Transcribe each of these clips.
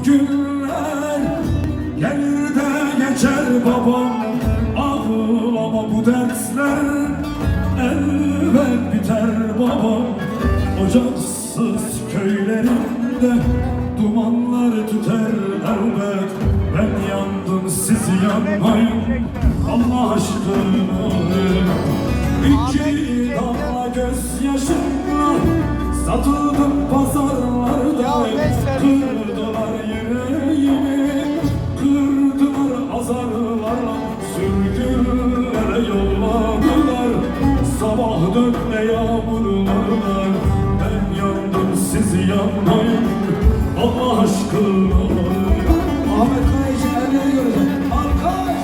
bu günler gelir de geçer babam. Ağlama bu dertler elbet biter babam. Ocaksız köylerinde dumanlar tüter elbet. Ben yandım siz yanmayın Allah aşkına. İki damla gözyaşımla satıldım pazarlarda. Kırdılar yüreğimi, kırdılar azarlarla. Sürgünlere yolladılar, sabah dönme yağmurlarla. Ben yandım siz yanmayın Allah aşkına. Ahmet Kayıcı elleri görecek. Alkış!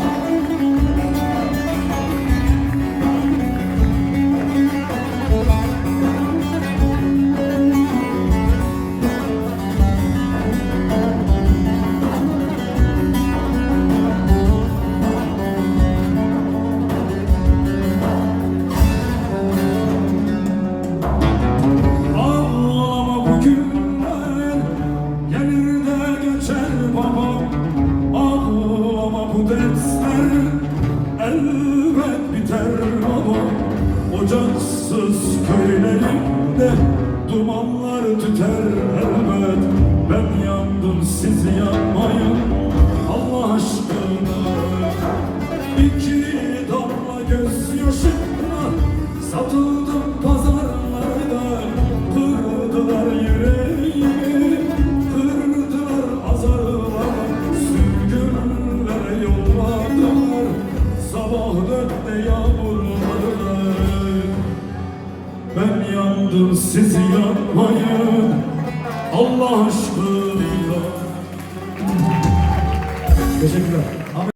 Ağlama bu günler gelir de geçer babam. Ağlama bu dersler elbet biter babam. Ocaksız köylerinde dumanlar tüter elbet. Ben yandım siz yanmayın Allah aşkına. İki damla gözyaşımla satıldım pazarlarda. Kırdılar yüreğimi, kırdılar azarlarla. Sürgünlere yolladılar, sabah döndü yağmurlarla. Ben yandım siz yanmayın Allah aşkına. Teşekkürler.